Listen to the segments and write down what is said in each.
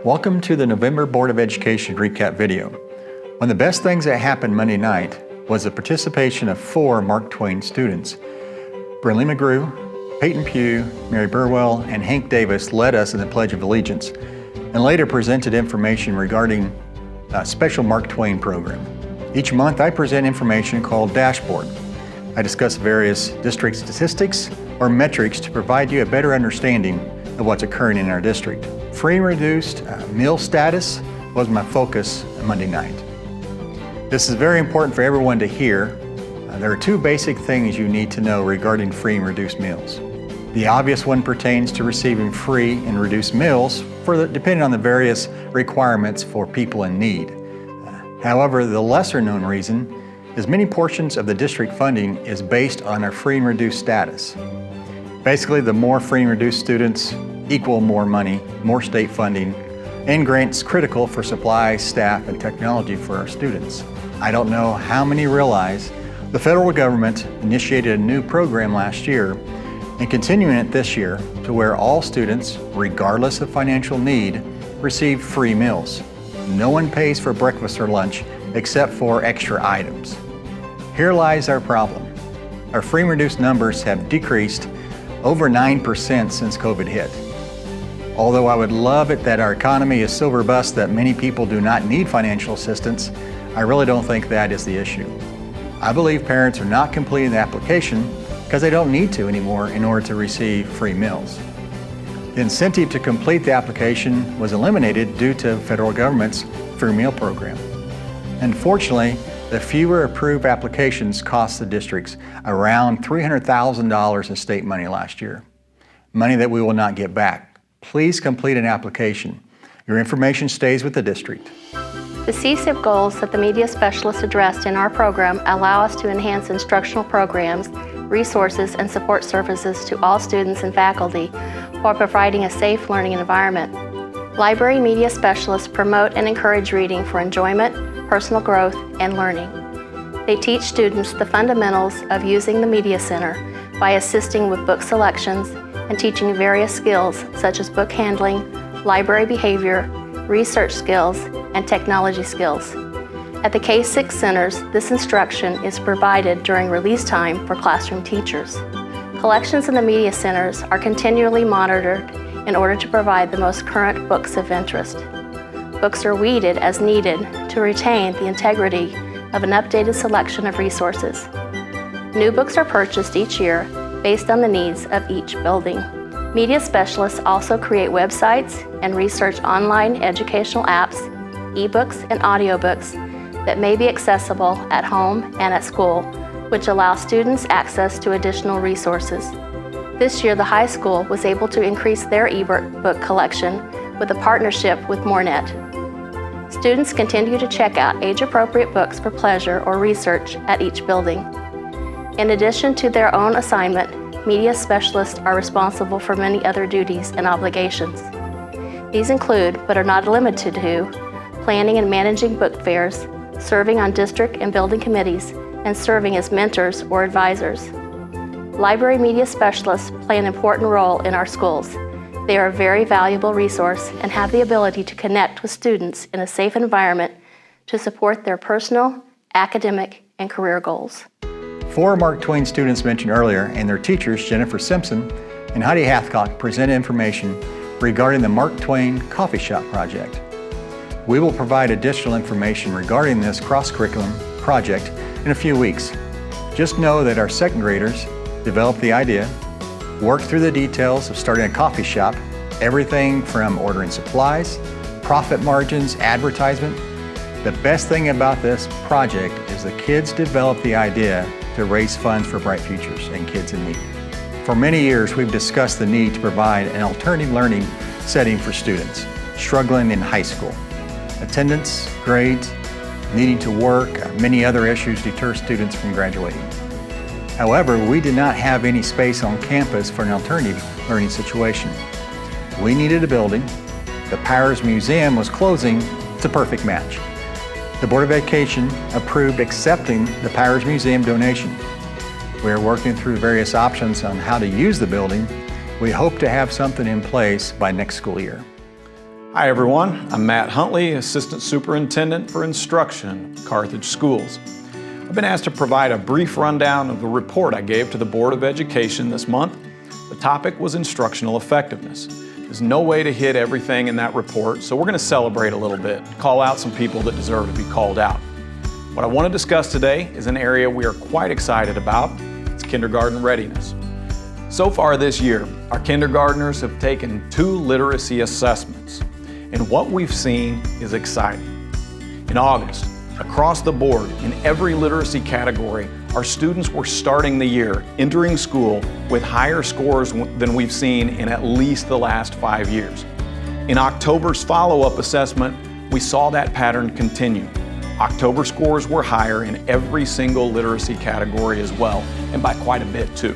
Welcome to the November Board of Education recap video. One of the best things that happened Monday night was the participation of 4 Mark Twain students. Brinley McGrew, Peyton Pugh, Mary Burwell, and Hank Davis led us in the Pledge of Allegiance and later presented information regarding a special Mark Twain program. Each month I present information called Dashboard. I discuss various district statistics or metrics to provide you a better understanding of what's occurring in our district. Free and reduced meal status was my focus Monday night. This is very important for everyone to hear. There are 2 basic things you need to know regarding free and reduced meals. The obvious one pertains to receiving free and reduced meals depending on the various requirements for people in need. However, the lesser known reason is many portions of the district funding is based on our free and reduced status. Basically, the more free and reduced students equal more money, more state funding, and grants critical for supplies, staff, and technology for our students. I don't know how many realize the federal government initiated a new program last year and continuing it this year to where all students, regardless of financial need, receive free meals. No one pays for breakfast or lunch except for extra items. Here lies our problem. Our free and reduced numbers have decreased over 9% since COVID hit. Although I would love it that our economy is so robust that many people do not need financial assistance, I really don't think that is the issue. I believe parents are not completing the application because they don't need to anymore in order to receive free meals. The incentive to complete the application was eliminated due to federal government's free meal program. Unfortunately, the fewer approved applications cost the districts around $300,000 in state money last year, money that we will not get back. Please complete an application. Your information stays with the district. The CSIP goals that the media specialists addressed in our program allow us to enhance instructional programs, resources, and support services to all students and faculty while providing a safe learning environment. Library media specialists promote and encourage reading for enjoyment, personal growth, and learning. They teach students the fundamentals of using the Media Center by assisting with book selections and teaching various skills such as book handling, library behavior, research skills, and technology skills. At the K-6 centers, this instruction is provided during release time for classroom teachers. Collections in the media centers are continually monitored in order to provide the most current books of interest. Books are weeded as needed to retain the integrity of an updated selection of resources. New books are purchased each year based on the needs of each building. Media specialists also create websites and research online educational apps, ebooks, and audiobooks that may be accessible at home and at school, which allow students access to additional resources. This year, the high school was able to increase their ebook collection with a partnership with Morenet. Students continue to check out age-appropriate books for pleasure or research at each building. In addition to their own assignment, media specialists are responsible for many other duties and obligations. These include, but are not limited to, planning and managing book fairs, serving on district and building committees, and serving as mentors or advisors. Library media specialists play an important role in our schools. They are a very valuable resource and have the ability to connect with students in a safe environment to support their personal, academic, and career goals. 4 Mark Twain students mentioned earlier and their teachers, Jennifer Simpson and Heidi Hathcock, presented information regarding the Mark Twain Coffee Shop project. We will provide additional information regarding this cross-curriculum project in a few weeks. Just know that our 2nd graders developed the idea, worked through the details of starting a coffee shop, everything from ordering supplies, profit margins, advertisement. The best thing about this project is the kids developed the idea to raise funds for bright futures and kids in need. For many years, we've discussed the need to provide an alternative learning setting for students struggling in high school. Attendance, grades, needing to work, many other issues deter students from graduating. However, we did not have any space on campus for an alternative learning situation. We needed a building. The Powers Museum was closing. It's a perfect match. The Board of Education approved accepting the Powers Museum donation. We are working through various options on how to use the building. We hope to have something in place by next school year. Hi everyone, I'm Matt Huntley, Assistant Superintendent for Instruction at Carthage Schools. I've been asked to provide a brief rundown of the report I gave to the Board of Education this month. The topic was instructional effectiveness. There's no way to hit everything in that report, so we're going to celebrate a little bit, call out some people that deserve to be called out. What I want to discuss today is an area we are quite excited about. It's kindergarten readiness. So far this year, our kindergartners have taken 2 literacy assessments, and what we've seen is exciting. In August, across the board, in every literacy category, our students were starting the year, entering school with higher scores than we've seen in at least the last 5 years. In October's follow-up assessment, we saw that pattern continue. October scores were higher in every single literacy category as well, and by quite a bit too.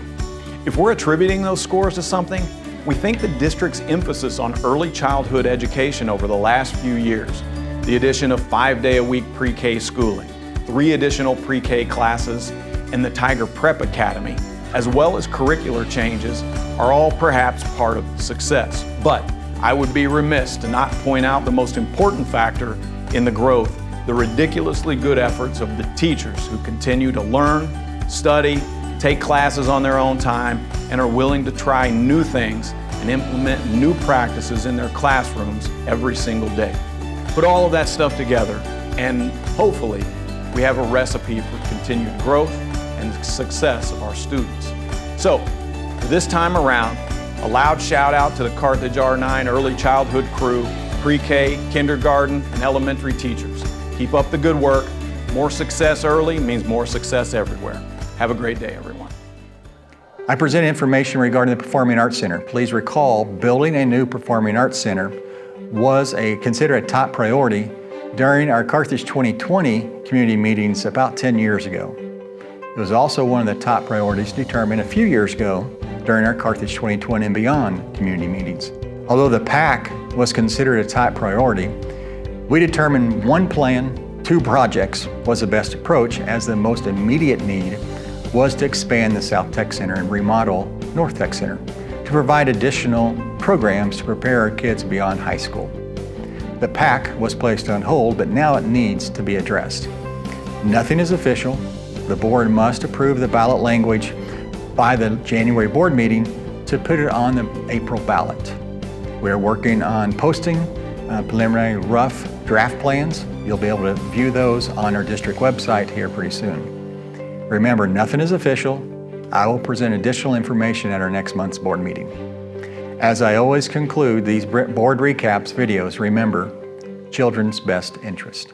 If we're attributing those scores to something, we think the district's emphasis on early childhood education over the last few years, the addition of 5-day-a-week pre-K schooling, 3 additional pre-K classes, and the Tiger Prep Academy, as well as curricular changes, are all perhaps part of the success. But I would be remiss to not point out the most important factor in the growth, the ridiculously good efforts of the teachers who continue to learn, study, take classes on their own time, and are willing to try new things and implement new practices in their classrooms every single day. Put all of that stuff together, and hopefully we have a recipe for continued growth and success of our students. So, for this time around, a loud shout out to the Carthage R-9 early childhood crew, pre-K, kindergarten, and elementary teachers. Keep up the good work. More success early means more success everywhere. Have a great day, everyone. I present information regarding the Performing Arts Center. Please recall, building a new Performing Arts Center was considered a top priority during our Carthage 2020 community meetings about 10 years ago. It was also one of the top priorities determined a few years ago during our Carthage 2020 and beyond community meetings. Although the PAC was considered a top priority, we determined 1 plan, 2 projects was the best approach, as the most immediate need was to expand the South Tech Center and remodel North Tech Center to provide additional programs to prepare our kids beyond high school. The PAC was placed on hold, but now it needs to be addressed. Nothing is official. The board must approve the ballot language by the January board meeting to put it on the April ballot. We're working on posting preliminary rough draft plans. You'll be able to view those on our district website here pretty soon. Remember, nothing is official. I will present additional information at our next month's board meeting. As I always conclude these board recaps videos, remember, children's best interest.